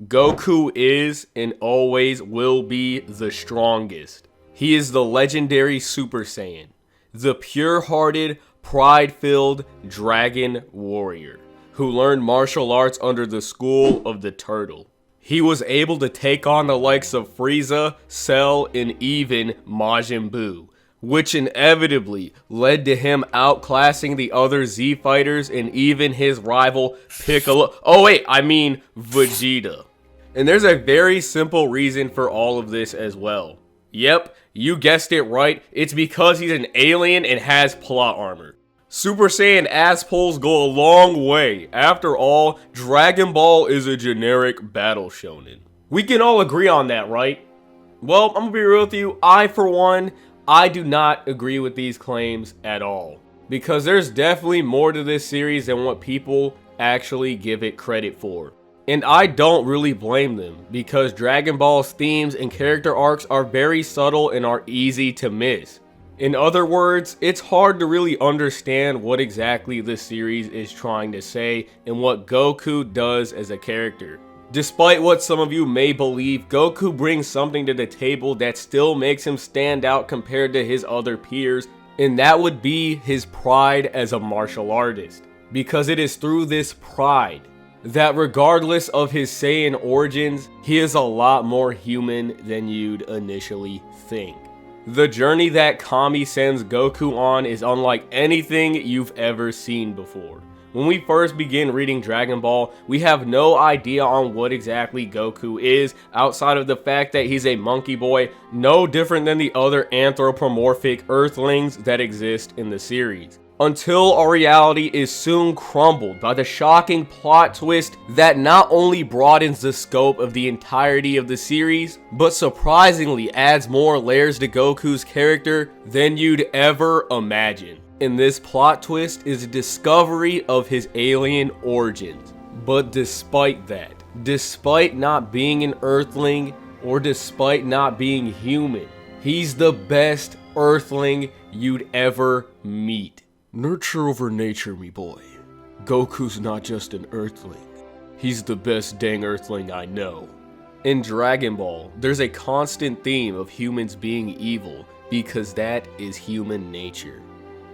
Goku is and always will be the strongest. He is the legendary Super Saiyan, the pure-hearted, pride-filled dragon warrior who learned martial arts under the school of the turtle. He was able to take on the likes of Frieza, Cell, and even Majin Buu, which inevitably led to him outclassing the other Z fighters and even his rival Piccolo. Vegeta. And there's a very simple reason for all of this as well. Yep, you guessed it right, it's because he's an alien and has plot armor. Super Saiyan ass pulls go a long way. After all, Dragon Ball is a generic battle shonen. We can all agree on that, right? Well, I'm gonna be real with you, for one, I do not agree with these claims at all. Because there's definitely more to this series than what people actually give it credit for. And I don't really blame them, because Dragon Ball's themes and character arcs are very subtle and are easy to miss. In other words, it's hard to really understand what exactly the series is trying to say and what Goku does as a character. Despite what some of you may believe, Goku brings something to the table that still makes him stand out compared to his other peers, and that would be his pride as a martial artist. Because it is through this pride that regardless of his Saiyan origins, he is a lot more human than you'd initially think. The journey that Kami sends Goku on is unlike anything you've ever seen before. When we first begin reading Dragon Ball, we have no idea on what exactly Goku is, outside of the fact that he's a monkey boy, no different than the other anthropomorphic Earthlings that exist in the series. Until our reality is soon crumbled by the shocking plot twist that not only broadens the scope of the entirety of the series, but surprisingly adds more layers to Goku's character than you'd ever imagine. And this plot twist is a discovery of his alien origins. But despite that, despite not being an Earthling, or despite not being human, he's the best Earthling you'd ever meet. Nurture over nature, me boy. Goku's not just an Earthling. He's the best dang Earthling I know. In Dragon Ball, there's a constant theme of humans being evil because that is human nature.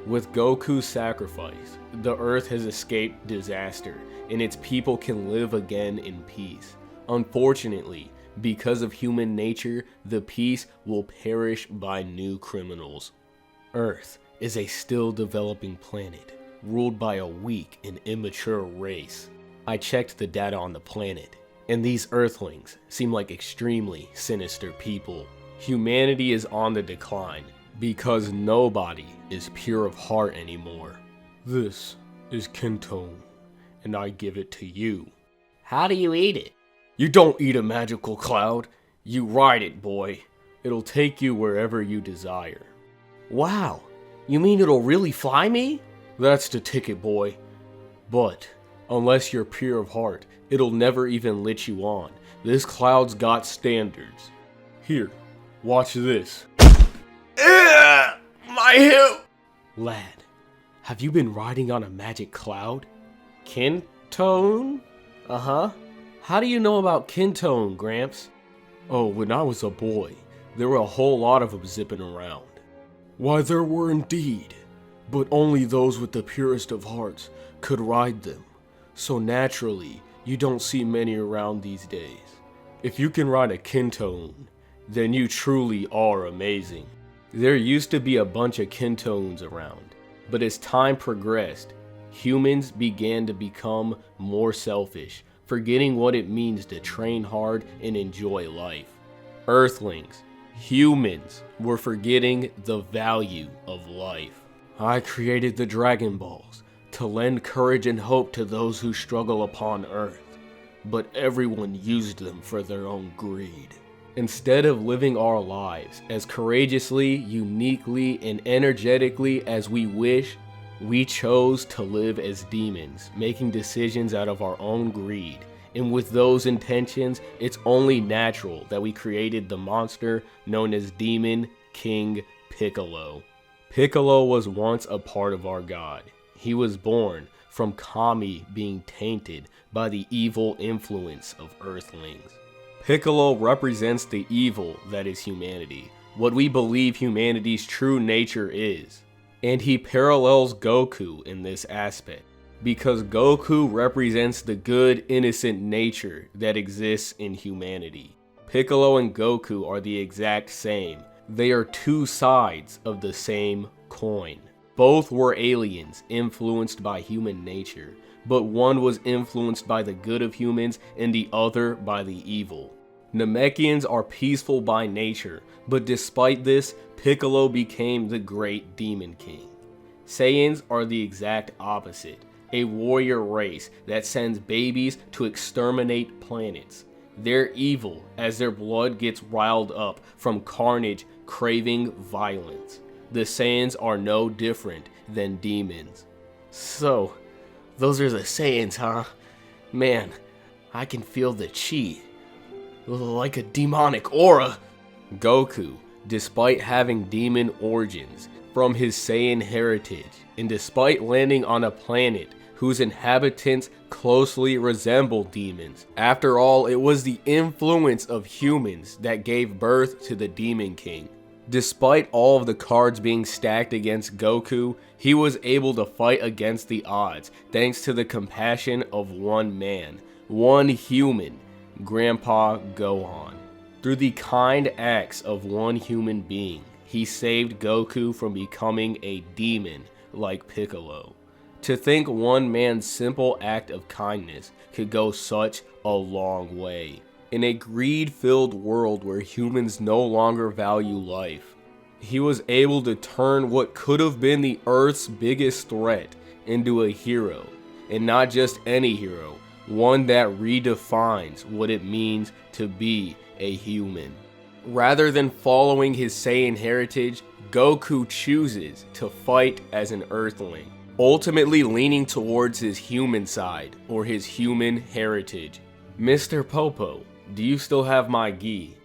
With Goku's sacrifice, the Earth has escaped disaster and its people can live again in peace. Unfortunately, because of human nature, the peace will perish by new criminals. Earth is a still developing planet, ruled by a weak and immature race. I checked the data on the planet, and these Earthlings seem like extremely sinister people. Humanity is on the decline, because nobody is pure of heart anymore. This is Kintone, and I give it to you. How do you eat it? You don't eat a magical cloud, you ride it, boy. It'll take you wherever you desire. Wow! You mean it'll really fly me? That's the ticket, boy. But, unless you're pure of heart, it'll never even let you on. This cloud's got standards. Here, watch this. My hip! Lad, have you been riding on a magic cloud? Kintone? Uh-huh. How do you know about Kintone, Gramps? Oh, when I was a boy, there were a whole lot of them zipping around. Why, there were indeed, but only those with the purest of hearts could ride them, so naturally, you don't see many around these days. If you can ride a Kintone, then you truly are amazing. There used to be a bunch of Kintones around, but as time progressed, humans began to become more selfish, forgetting what it means to train hard and enjoy life. Earthlings, humans, were forgetting the value of life. I created the Dragon Balls to lend courage and hope to those who struggle upon Earth, but everyone used them for their own greed. Instead of living our lives as courageously, uniquely, and energetically as we wish, we chose to live as demons, making decisions out of our own greed. And with those intentions, it's only natural that we created the monster known as Demon King Piccolo. Piccolo was once a part of our god. He was born from Kami being tainted by the evil influence of Earthlings. Piccolo represents the evil that is humanity, what we believe humanity's true nature is. And he parallels Goku in this aspect, because Goku represents the good, innocent nature that exists in humanity. Piccolo and Goku are the exact same. They are two sides of the same coin. Both were aliens influenced by human nature, but one was influenced by the good of humans and the other by the evil. Namekians are peaceful by nature, but despite this, Piccolo became the great Demon King. Saiyans are the exact opposite, a warrior race that sends babies to exterminate planets. They're evil as their blood gets riled up from carnage, craving violence. The Saiyans are no different than demons. So, those are the Saiyans, huh? Man, I can feel the chi. Like a demonic aura. Goku, despite having demon origins from his Saiyan heritage, and despite landing on a planet whose inhabitants closely resemble demons. After all, it was the influence of humans that gave birth to the Demon King. Despite all of the cards being stacked against Goku, he was able to fight against the odds thanks to the compassion of one man, one human, Grandpa Gohan. Through the kind acts of one human being, he saved Goku from becoming a demon like Piccolo. To think one man's simple act of kindness could go such a long way. In a greed-filled world where humans no longer value life, he was able to turn what could have been the Earth's biggest threat into a hero. And not just any hero, one that redefines what it means to be a human. Rather than following his Saiyan heritage, Goku chooses to fight as an Earthling, ultimately leaning towards his human side, or his human heritage. Mr. Popo, do you still have my gi?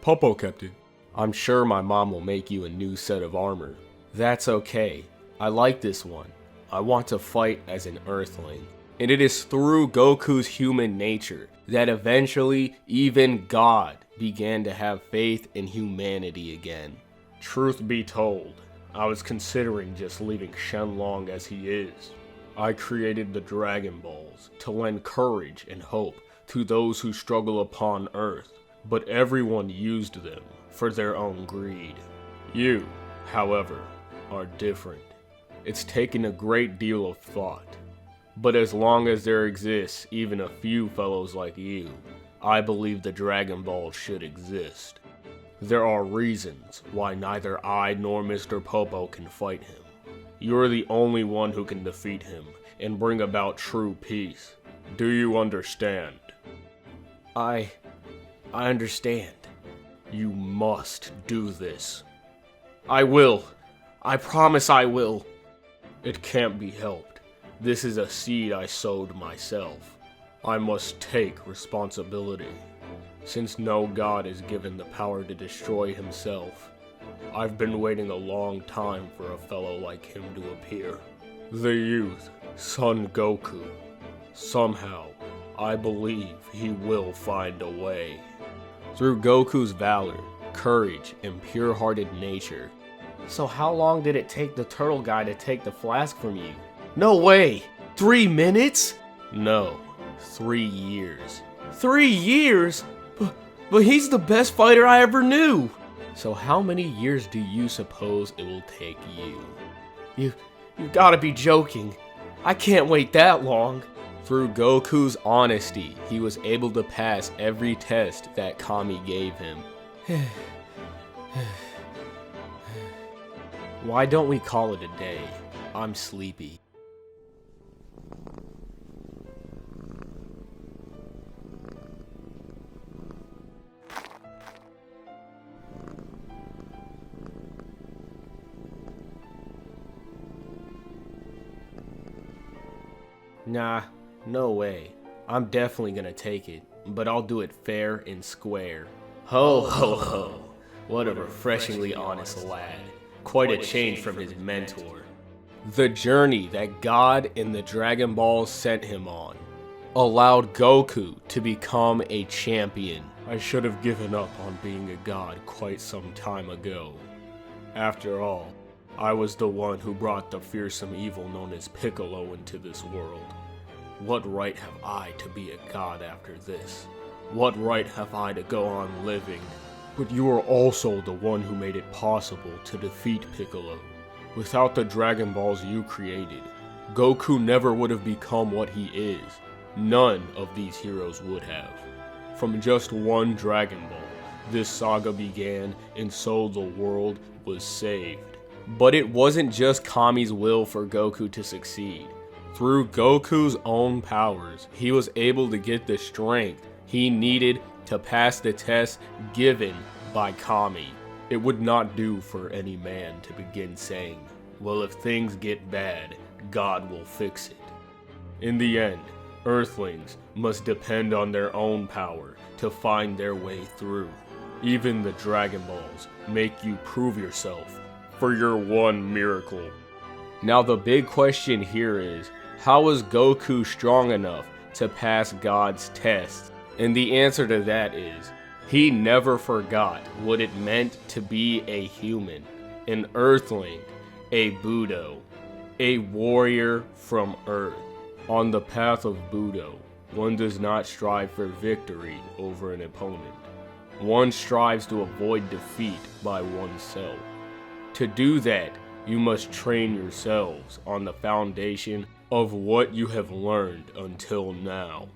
Popo kept it. I'm sure my mom will make you a new set of armor. That's okay. I like this one. I want to fight as an Earthling. And it is through Goku's human nature that eventually even God began to have faith in humanity again. Truth be told, I was considering just leaving Shenlong as he is. I created the Dragon Balls to lend courage and hope to those who struggle upon Earth, but everyone used them for their own greed. You, however, are different. It's taken a great deal of thought, but as long as there exists even a few fellows like you, I believe the Dragon Ball should exist. There are reasons why neither I nor Mr. Popo can fight him. You're the only one who can defeat him and bring about true peace. Do you understand? I understand. You must do this. I will. I promise I will. It can't be helped. This is a seed I sowed myself. I must take responsibility. Since no god is given the power to destroy himself, I've been waiting a long time for a fellow like him to appear. The youth, Son Goku. Somehow, I believe he will find a way. Through Goku's valor, courage, and pure-hearted nature. So how long did it take the turtle guy to take the flask from you? No way! 3 minutes? No, 3 years. 3 years? But he's the best fighter I ever knew! So how many years do you suppose it will take you? You gotta be joking. I can't wait that long. Through Goku's honesty, he was able to pass every test that Kami gave him. Why don't we call it a day? I'm sleepy. Nah, no way. I'm definitely gonna take it, but I'll do it fair and square. Ho ho ho. What a refreshingly honest lad. Quite a change from his mentor. The journey that God and the Dragon Balls sent him on allowed Goku to become a champion. I should have given up on being a god quite some time ago. After all, I was the one who brought the fearsome evil known as Piccolo into this world. What right have I to be a god after this? What right have I to go on living? But you are also the one who made it possible to defeat Piccolo. Without the Dragon Balls you created, Goku never would have become what he is. None of these heroes would have. From just one Dragon Ball, this saga began, and so the world was saved. But it wasn't just Kami's will for Goku to succeed. Through Goku's own powers, he was able to get the strength he needed to pass the test given by Kami. It would not do for any man to begin saying, well, if things get bad, God will fix it. In the end, Earthlings must depend on their own power to find their way through. Even the Dragon Balls make you prove yourself for your one miracle. Now the big question here is, how is Goku strong enough to pass God's test? And the answer to that is, he never forgot what it meant to be a human, an Earthling, a Budo, a warrior from Earth. On the path of Budo, one does not strive for victory over an opponent. One strives to avoid defeat by oneself. To do that, you must train yourselves on the foundation of what you have learned until now.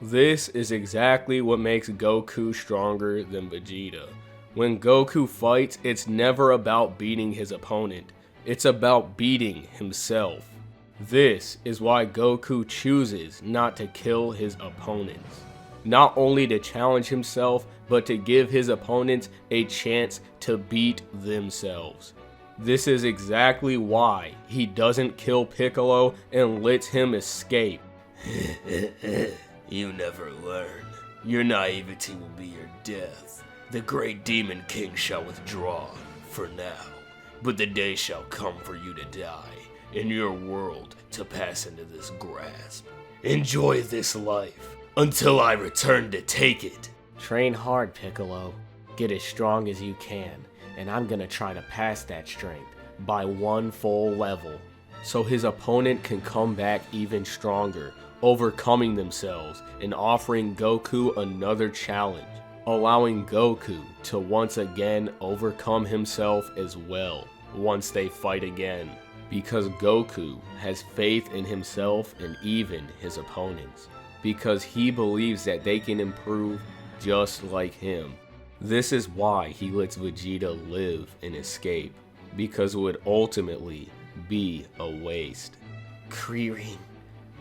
This is exactly what makes Goku stronger than Vegeta. When Goku fights, it's never about beating his opponent. It's about beating himself. This is why Goku chooses not to kill his opponents. Not only to challenge himself, but to give his opponents a chance to beat themselves. This is exactly why he doesn't kill Piccolo and lets him escape. You never learn. Your naivety will be your death. The great demon king shall withdraw, for now. But the day shall come for you to die, and your world to pass into this grasp. Enjoy this life, until I return to take it. Train hard, Piccolo. Get as strong as you can, and I'm gonna try to pass that strength by one full level, so his opponent can come back even stronger, overcoming themselves and offering Goku another challenge, allowing Goku to once again overcome himself as well once they fight again, because Goku has faith in himself and even his opponents, because he believes that they can improve just like him. This is why he lets Vegeta live and escape, because it would ultimately be a waste. Krillin,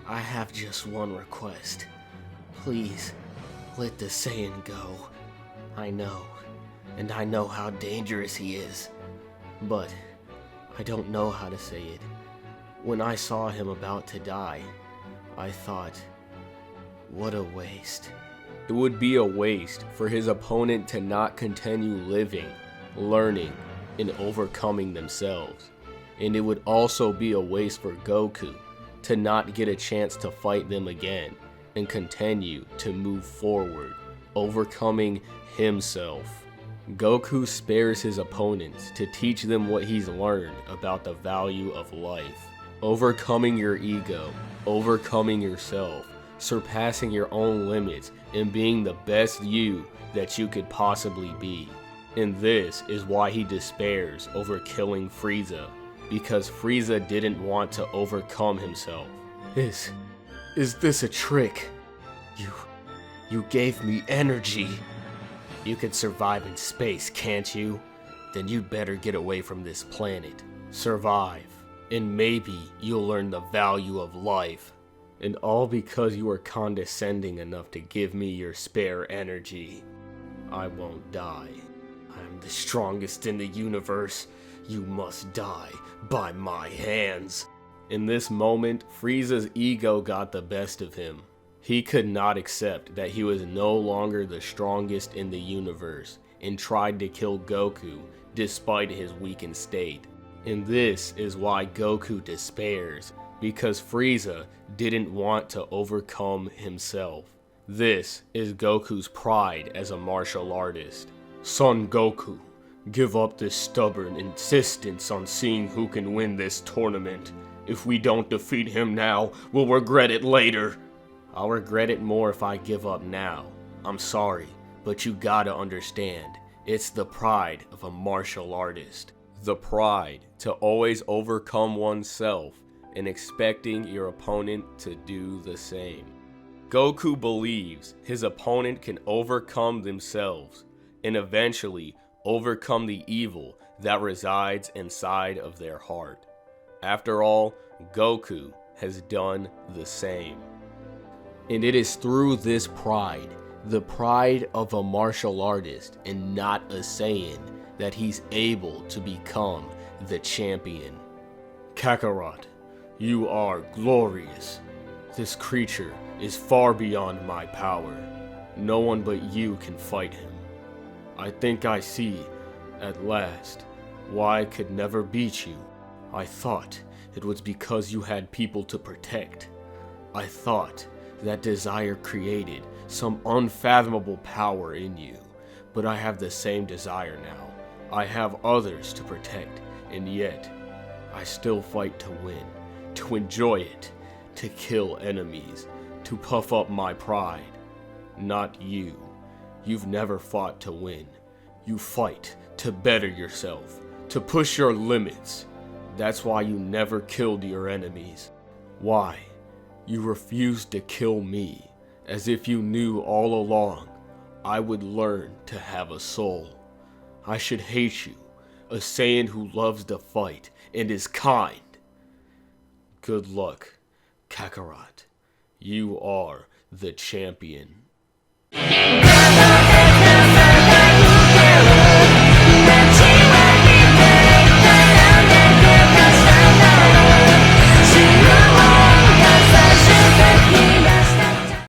I have just one request. Please, let the Saiyan go. I know how dangerous he is, but I don't know how to say it. When I saw him about to die, I thought, what a waste. It would be a waste for his opponent to not continue living, learning, and overcoming themselves. And it would also be a waste for Goku to not get a chance to fight them again and continue to move forward, overcoming himself. Goku spares his opponents to teach them what he's learned about the value of life. Overcoming your ego, overcoming yourself, surpassing your own limits, and being the best you that you could possibly be. And this is why he despairs over killing Frieza, because Frieza didn't want to overcome himself. Is this a trick? You gave me energy. You can survive in space, can't you? Then you'd better get away from this planet. Survive, and maybe you'll learn the value of life. And all because you are condescending enough to give me your spare energy. I won't die. I'm the strongest in the universe. You must die by my hands. In this moment, Frieza's ego got the best of him. He could not accept that he was no longer the strongest in the universe and tried to kill Goku despite his weakened state. And this is why Goku despairs, because Frieza didn't want to overcome himself. This is Goku's pride as a martial artist. Son Goku, give up this stubborn insistence on seeing who can win this tournament. If we don't defeat him now, we'll regret it later. I'll regret it more if I give up now. I'm sorry, but you gotta understand, it's the pride of a martial artist. The pride to always overcome oneself and expecting your opponent to do the same. Goku believes his opponent can overcome themselves and eventually overcome the evil that resides inside of their heart. After all, Goku has done the same. And it is through this pride, the pride of a martial artist and not a Saiyan, that he's able to become the champion. Kakarot, you are glorious. This creature is far beyond my power. No one but you can fight him. I think I see, at last, why I could never beat you. I thought it was because you had people to protect. I thought that desire created some unfathomable power in you, but I have the same desire now. I have others to protect, and yet, I still fight to win, to enjoy it, to kill enemies, to puff up my pride. Not you. You've never fought to win. You fight to better yourself, to push your limits. That's why you never killed your enemies. Why? You refused to kill me, as if you knew all along I would learn to have a soul. I should hate you, a Saiyan who loves to fight and is kind. Good luck, Kakarot. You are the champion.